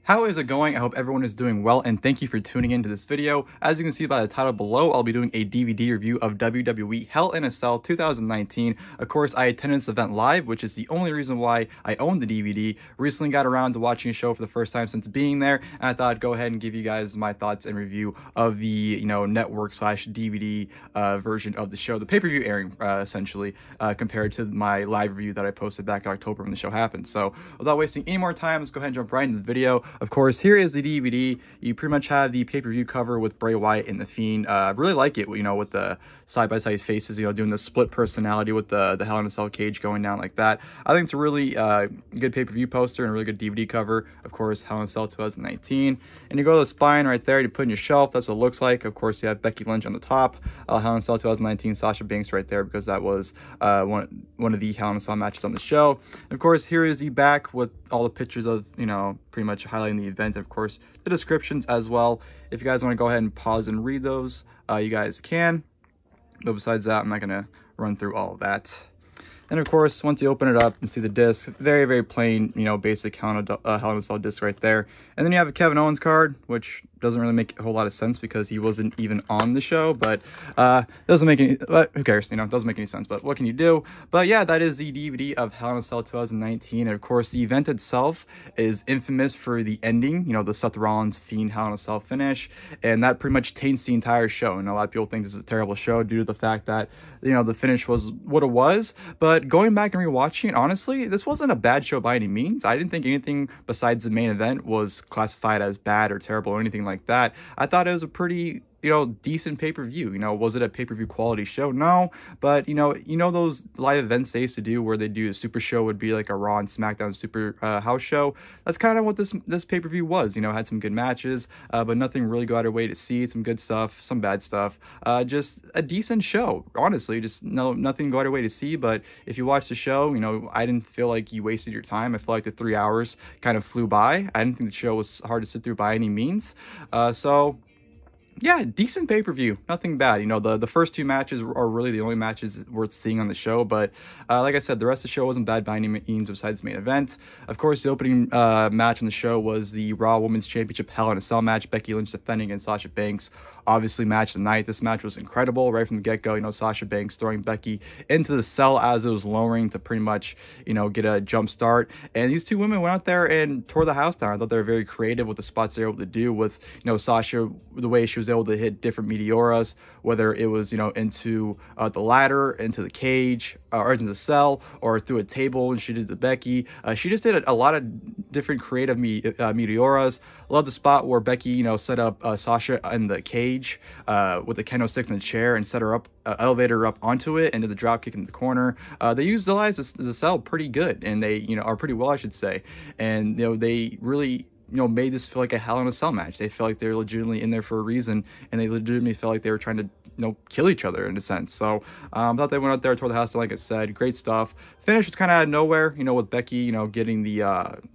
How is it going? I hope everyone is doing well, and thank you for tuning into this video. As you can see by the title below, I'll be doing a DVD review of WWE Hell in a Cell 2019. Of course, I attended this event live, which is the only reason why I own the DVD. Recently got around to watching a show for the first time since being there, and I thought I'd go ahead and give you guys my thoughts and review of the, network slash DVD version of the show, the pay-per-view airing, essentially, compared to my live review that I posted back in October when the show happened. So, without wasting any more time, let's go ahead and jump right into the video. Of course, here is the DVD. You pretty much have the pay-per-view cover with Bray Wyatt and the Fiend. Really like it, with the side-by-side faces, doing the split personality with the Hell in a Cell cage going down like that. I think it's a really good pay-per-view poster and a really good DVD cover. Of course, Hell in a Cell 2019. And you go to the spine right there, you put in your shelf. That's what it looks like. Of course, you have Becky Lynch on the top. Hell in a Cell 2019, Sasha Banks right there, because that was one of the Hell in a Cell matches on the show. And of course, here is the back with all the pictures of, pretty much highlighting the event. Of course, the descriptions as well. If you guys want to go ahead and pause and read those, you guys can. But besides that, I'm not going to run through all of that. And of course, once you open it up and see the disc, very, very plain, basic Hell in a Cell disc right there. And then you have a Kevin Owens card, which doesn't really make a whole lot of sense because he wasn't even on the show, but doesn't make any, but who cares, it doesn't make any sense, but what can you do? But yeah, that is the DVD of Hell in a Cell 2019, and of course, the event itself is infamous for the ending, the Seth Rollins Fiend Hell in a Cell finish, and that pretty much taints the entire show, and a lot of people think this is a terrible show due to the fact that, the finish was what it was, but going back and rewatching it, honestly, this wasn't a bad show by any means. I didn't think anything besides the main event was classified as bad or terrible or anything like that. I thought it was a pretty decent pay-per-view. Was it a pay-per-view quality show? No, but those live events they used to do where they do a super show would be like a Raw and SmackDown super house show. That's kind of what this pay-per-view was. Had some good matches, but nothing really go out of their way to see. Some good stuff, some bad stuff. Just a decent show, honestly. Just nothing go out of their way to see. But if you watch the show, I didn't feel like you wasted your time. I feel like the 3 hours kind of flew by. I didn't think the show was hard to sit through by any means. So yeah, decent pay-per-view, nothing bad. The first two matches are really the only matches worth seeing on the show, but like I said, the rest of the show wasn't bad by any means besides the main event. Of course, the opening match on the show was the Raw Women's Championship Hell in a Cell match, Becky Lynch defending against Sasha Banks. Obviously, match of the night. This match was incredible right from the get-go. Sasha Banks throwing Becky into the cell as it was lowering to pretty much, get a jump start. And these two women went out there and tore the house down. I thought they were very creative with the spots they were able to do with, Sasha, the way she was able to hit different meteoras, whether it was, into the ladder, into the cage, or into the cell, or through a table, and she did the Becky. She just did a lot of different creative meteoras. Love the spot where Becky, set up Sasha in the cage with the kendo stick in the chair and set her up, elevator her up onto it, and did the drop kick in the corner. They utilized the cell pretty good, and they, are pretty well, I should say. And, they really made this feel like a Hell in a Cell match. They felt like they were legitimately in there for a reason, and they legitimately felt like they were trying to, kill each other in a sense. So, I thought they went out there, tore the house down, like I said. Great stuff. Finish was kind of out of nowhere, with Becky, getting the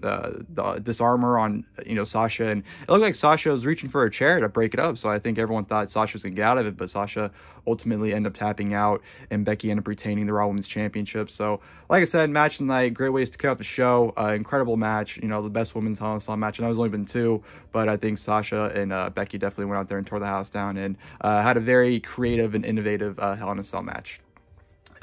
disarmor on, Sasha, and it looked like Sasha was reaching for a chair to break it up, so I think everyone thought Sasha was going to get out of it, but Sasha ultimately ended up tapping out, and Becky ended up retaining the Raw Women's Championship. So, like I said, match of the night, great ways to kick off the show, incredible match, the best women's Hell in a Cell match, and that was only been two, but I think Sasha and Becky definitely went out there and tore the house down, and had a very creative and innovative Hell in a Cell match.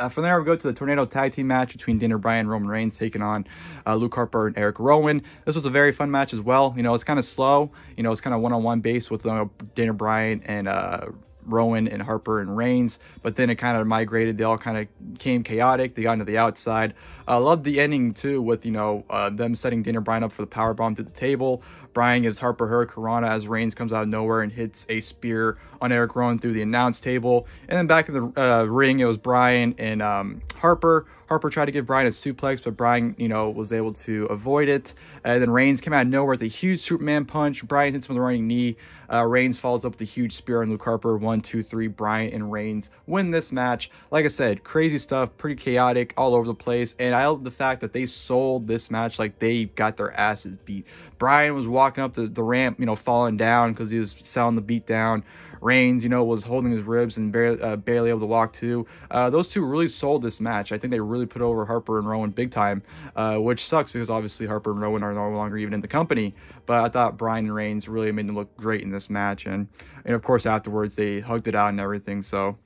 From there, we go to the Tornado Tag Team match between Bryan and Roman Reigns taking on Harper and Erick Rowan. This was a very fun match as well. It's kind of slow. It's kind of one-on-one based with Bryan and Rowan and Harper and Reigns, but then it kind of migrated. They all kind of became chaotic. They got into the outside. I loved the ending too with, them setting Bryan up for the powerbomb through the table. Bryan gives Harper her Karana as Reigns comes out of nowhere and hits a spear on Erick Rowan through the announce table. And then back in the ring, it was Bryan and Harper. Harper tried to give Bryan a suplex, but Bryan, was able to avoid it. And then Reigns came out of nowhere with a huge Superman punch. Bryan hits him with a running knee. Reigns follows up with a huge spear on Harper. 1, 2, 3. Bryan and Reigns win this match. Like I said, crazy stuff, pretty chaotic, all over the place. And I love the fact that they sold this match like they got their asses beat Bryan was walking up the ramp, you know, falling down because he was selling the beat down. Reigns, you know, was holding his ribs and barely able to walk too. Those two really sold this match. I think they really put over Harper and Rowan big time, which sucks because obviously Harper and Rowan are no longer even in the company. But I thought Bryan and Reigns really made them look great in this match. And of course, afterwards, they hugged it out and everything. So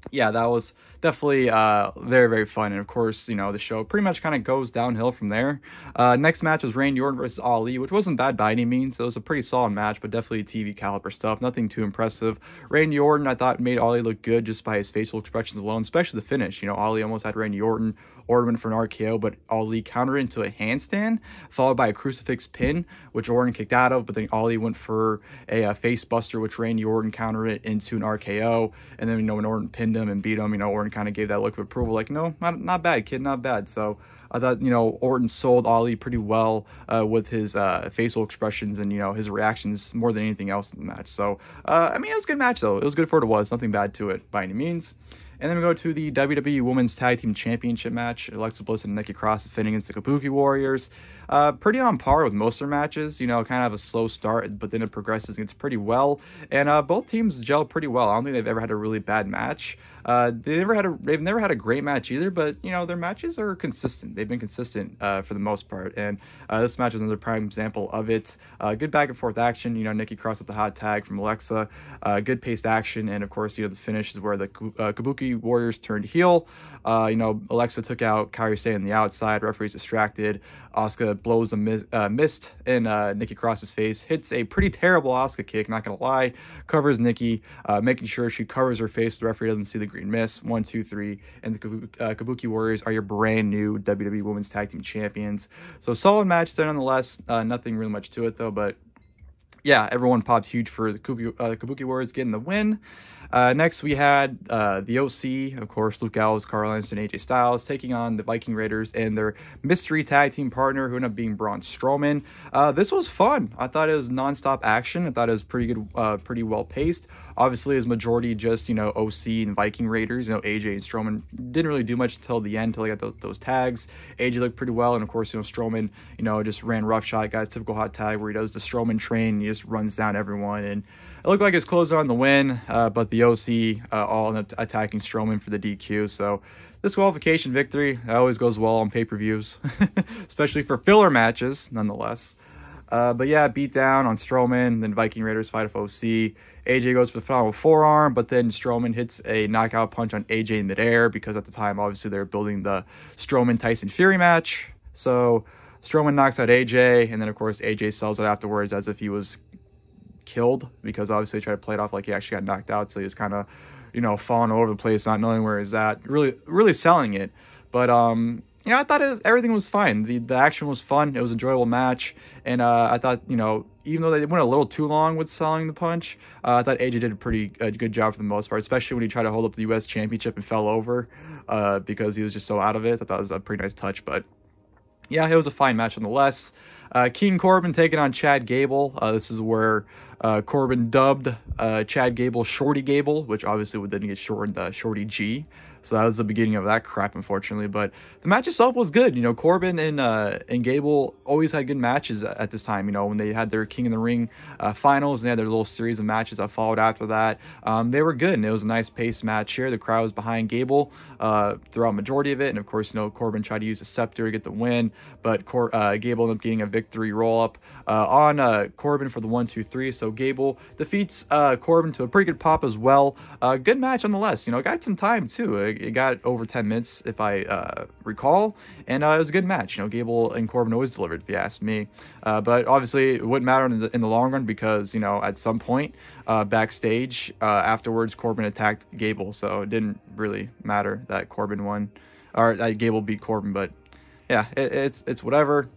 yeah, that was definitely very, very fun. And of course, you know, the show pretty much kind of goes downhill from there. Next match was Randy Orton versus Ali, which wasn't bad by any means. It was a pretty solid match, but definitely TV caliber stuff. Nothing too impressive. Randy Orton, I thought, made Ali look good just by his facial expressions alone, especially the finish. You know, Ali almost had Randy Orton. Orton went for an RKO, but Ali countered into a handstand, followed by a crucifix pin, which Orton kicked out of, but then Ali went for a face buster, which Randy Orton countered it into an RKO, and then, you know, when Orton pinned him and beat him, you know, Orton kind of gave that look of approval, like, no, not bad, kid, not bad. So I thought, you know, Orton sold Ali pretty well with his facial expressions and, you know, his reactions more than anything else in the match. So, I mean, it was a good match, though. It was good for what it was. Nothing bad to it by any means. And then we go to the WWE Women's Tag Team Championship match. Alexa Bliss and Nikki Cross defending against the Kabuki Warriors. Pretty on par with most of their matches. You know, kind of have a slow start, but then it progresses and gets pretty well. And both teams gel pretty well. I don't think they've ever had a really bad match. They've never had a great match either, but, you know, their matches are consistent. They've been consistent for the most part. And this match is another prime example of it. Good back and forth action. You know, Nikki Cross with the hot tag from Alexa. Good paced action. And of course, you know, the finish is where the Kabuki Warriors turned heel. You know, Alexa took out Kairi Sane on the outside. Referee's distracted. Asuka blows a mist in Nikki Cross's face. Hits a pretty terrible Asuka kick, not gonna lie. Covers Nikki, making sure she covers her face. The referee doesn't see the green mist. 1, 2, 3. And the Kabuki Warriors are your brand new WWE Women's Tag Team Champions. So solid match there nonetheless. Nothing really much to it though, but yeah, everyone popped huge for the Kabuki Warriors getting the win. Next, we had the OC, of course, Luke Gallows, Karl, and AJ Styles taking on the Viking Raiders and their mystery tag team partner, who ended up being Braun Strowman. This was fun. I thought it was nonstop action. I thought it was pretty good, pretty well paced. Obviously, as majority just, you know, OC and Viking Raiders. You know, AJ and Strowman didn't really do much until the end, until they got those tags. AJ looked pretty well, and of course, you know, Strowman, you know, just ran roughshod, guys, typical hot tag where he does the Strowman train and he just runs down everyone. And it looked like it's closed on the win, but the OC all ended up attacking Strowman for the DQ. So disqualification victory, that always goes well on pay-per-views, especially for filler matches, nonetheless. But yeah, beat down on Strowman, then Viking Raiders fight off OC. AJ goes for the final forearm, but then Strowman hits a knockout punch on AJ in midair because at the time, obviously, they were building the Strowman-Tyson Fury match. So Strowman knocks out AJ, and then, of course, AJ sells it afterwards as if he was killed because obviously they tried to play it off like he actually got knocked out. So he was kind of, you know, falling all over the place, not knowing where he's at. Really selling it. But, you know, I thought everything was fine. The action was fun. It was an enjoyable match. And I thought, you know, even though they went a little too long with selling the punch, I thought AJ did a pretty good job for the most part, especially when he tried to hold up the U.S. Championship and fell over because he was just so out of it. I thought that was a pretty nice touch. But yeah, it was a fine match nonetheless. King Corbin taking on Chad Gable. This is where Corbin dubbed Chad Gable Shorty Gable, which obviously would then get shortened Shorty G. So that was the beginning of that crap, unfortunately. But the match itself was good. You know, Corbin and Gable always had good matches at this time. You know, when they had their King of the Ring finals and they had their little series of matches that followed after that, they were good. And it was a nice paced match here. The crowd was behind Gable throughout majority of it. And of course, you know, Corbin tried to use the scepter to get the win, but Gable ended up getting a victory roll up on Corbin for the 1, 2, 3. So Gable defeats Corbin to a pretty good pop as well. Good match nonetheless. You know, it got some time too. It got over 10 minutes if I recall, and it was a good match. You know, Gable and Corbin always delivered, if you ask me. But obviously, it wouldn't matter in the long run because, you know, at some point backstage afterwards, Corbin attacked Gable, so it didn't really matter that Corbin won or that Gable beat Corbin. But yeah, it's whatever.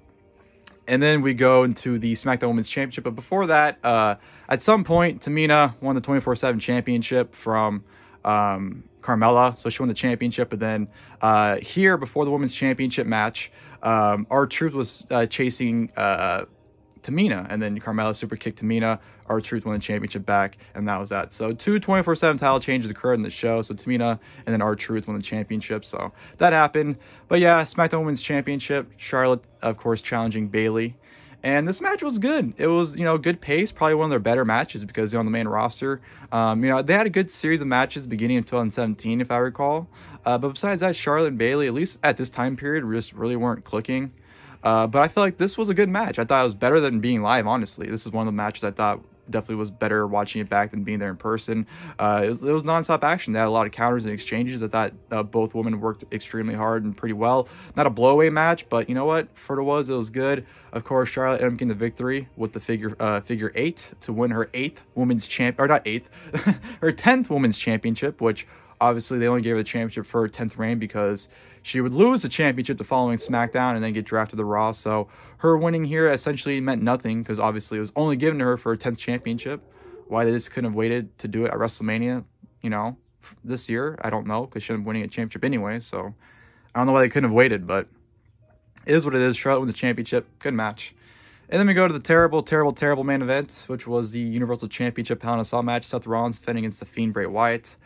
And then we go into the SmackDown Women's Championship. But before that, at some point, Tamina won the 24/7 championship from Carmella, so she won the championship. And then here, before the Women's Championship match, R-Truth was chasing Tamina, and then Carmella super kicked Tamina. R-Truth won the championship back, and that was that. So 2 24/7 title changes occurred in the show. So Tamina and then R-Truth won the championship. So that happened. But yeah, SmackDown Women's Championship, Charlotte, of course, challenging Bayley. And this match was good. It was, you know, good pace, probably one of their better matches because they're on the main roster. You know, they had a good series of matches beginning of 2017, if I recall. But besides that, Charlotte and Bayley, at least at this time period, just really weren't clicking. But I feel like this was a good match. I thought it was better than being live, honestly. This is one of the matches I thought definitely was better watching it back than being there in person. It was nonstop action. They had a lot of counters and exchanges. I thought both women worked extremely hard and pretty well. Not a blowaway match, but you know what? For what it was good. Of course, Charlotte ended up getting the victory with the figure 8 to win her 8th women's champ, or not 8th, her 10th women's championship, which obviously they only gave her the championship for her 10th reign because she would lose the championship the following SmackDown and then get drafted to Raw. So her winning here essentially meant nothing because obviously it was only given to her for her 10th championship. Why they just couldn't have waited to do it at WrestleMania, you know, this year, I don't know, because she ended up winning a championship anyway. So I don't know why they couldn't have waited, but it is what it is. Charlotte wins the championship. Good match. And then we go to the terrible main event, which was the Universal Championship Hell in a Cell match. Seth Rollins defending against the Fiend, Bray Wyatt.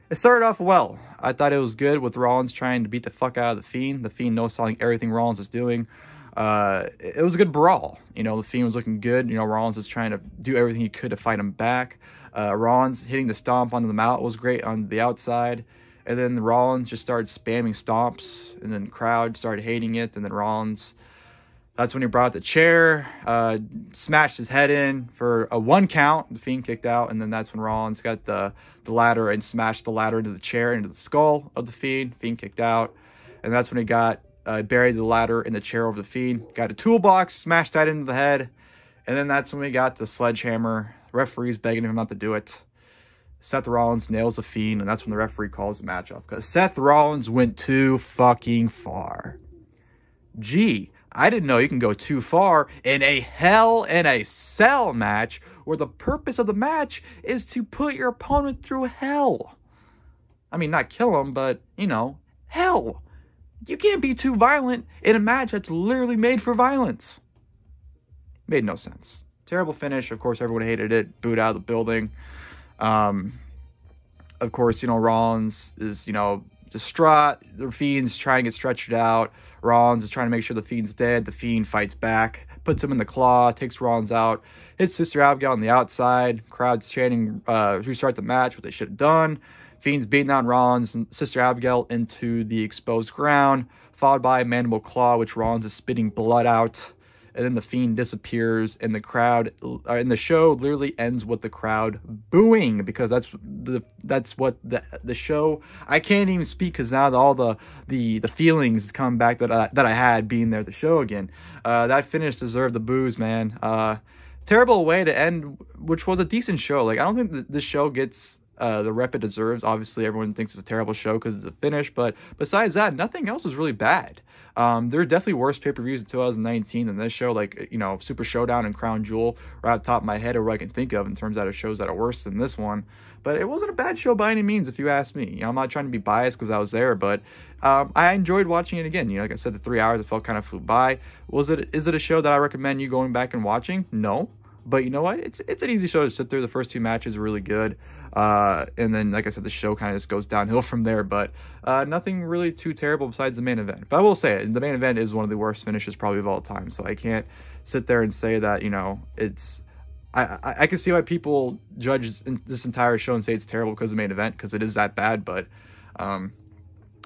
It started off well. I thought it was good with Rollins trying to beat the fuck out of the Fiend. The Fiend no-selling everything Rollins was doing. It was a good brawl. You know, the Fiend was looking good. You know, Rollins was trying to do everything he could to fight him back. Rollins hitting the stomp onto the mount was great on the outside. And then Rollins just started spamming stomps. And then the crowd started hating it. And then Rollins, that's when he brought the chair, smashed his head in for a 1 count. The Fiend kicked out. And then that's when Rollins got the ladder and smashed the ladder into the chair, into the skull of the Fiend. Fiend kicked out. And that's when he got buried the ladder in the chair over the Fiend. Got a toolbox, smashed that into the head. And then that's when we got the sledgehammer. Referee's begging him not to do it. Seth Rollins nails the Fiend, and that's when the referee calls the match off. Because Seth Rollins went too fucking far. Gee, I didn't know you can go too far in a Hell in a Cell match where the purpose of the match is to put your opponent through hell. I mean, not kill him, but, you know, hell. You can't be too violent in a match that's literally made for violence. Made no sense. Terrible finish. Of course, everyone hated it. Booed out of the building. Of course, you know, Rollins is, you know, distraught. The Fiend's trying to get stretched out. Rollins is trying to make sure the Fiend's dead. The Fiend fights back, puts him in the claw, takes Rollins out, hits Sister Abigail on the outside. Crowd's chanting, restart the match, what they should have done. Fiend's beating down Rollins and Sister Abigail into the exposed ground, followed by a mandible claw, which Rollins is spitting blood out. And then the Fiend disappears, and the crowd, and the show literally ends with the crowd booing, because that's what the show. I can't even speak because now all the feelings come back that I had being there at the show again. That finish deserved the boos, man. Terrible way to end, which was a decent show. Like, I don't think that this show gets the rep it deserves. Obviously, everyone thinks it's a terrible show because it's a finish, but besides that, nothing else was really bad. There are definitely worse pay-per-views in 2019 than this show, like, you know, Super Showdown and Crown Jewel right off the top of my head, or what I can think of in terms of shows that are worse than this one. But it wasn't a bad show by any means, if you ask me. You know, I'm not trying to be biased because I was there, but I enjoyed watching it again. You know, like I said, the 3 hours, it felt kind of flew by. Is it a show that I recommend you going back and watching? No. But you know what? It's an easy show to sit through. The first 2 matches are really good. And then, like I said, the show kind of just goes downhill from there. But nothing really too terrible besides the main event. But I will say, the main event is one of the worst finishes probably of all time. So I can't sit there and say that, you know, it's... I can see why people judge this entire show and say it's terrible because of the main event, because it is that bad. But I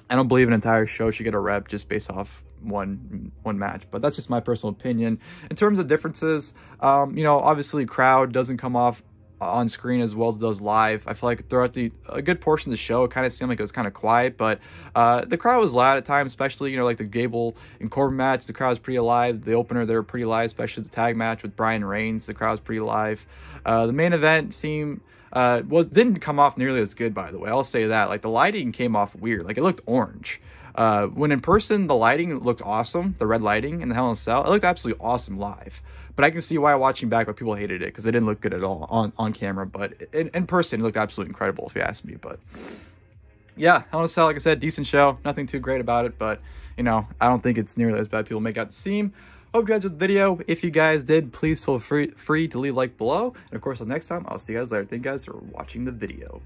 don't believe an entire show should get a rep just based off one match. But that's just my personal opinion. In terms of differences, you know, obviously crowd doesn't come off on screen as well as it does live. I feel like throughout a good portion of the show, it kind of seemed like it was kind of quiet, but the crowd was loud at times, especially, you know, like the Gable and Corbin match. The crowd was pretty alive. The opener, they were pretty live, especially the tag match with Bryan and Reigns. The crowd was pretty live. The main event didn't come off nearly as good, by the way. I'll say that. Like, the lighting came off weird. Like, it looked orange. When in person, the lighting looked awesome. The red lighting in the Hell in a Cell, it looked absolutely awesome live. But I can see why watching back, why people hated it, because it didn't look good at all on camera. But in person, it looked absolutely incredible, if you ask me. But yeah, Hell in a Cell, like I said, decent show. Nothing too great about it, but, you know, I don't think it's nearly as bad as people make out to seem. Hope you guys enjoyed the video. If you guys did, please feel free to leave a like below. And of course, until next time, I'll see you guys later. Thank you guys for watching the video.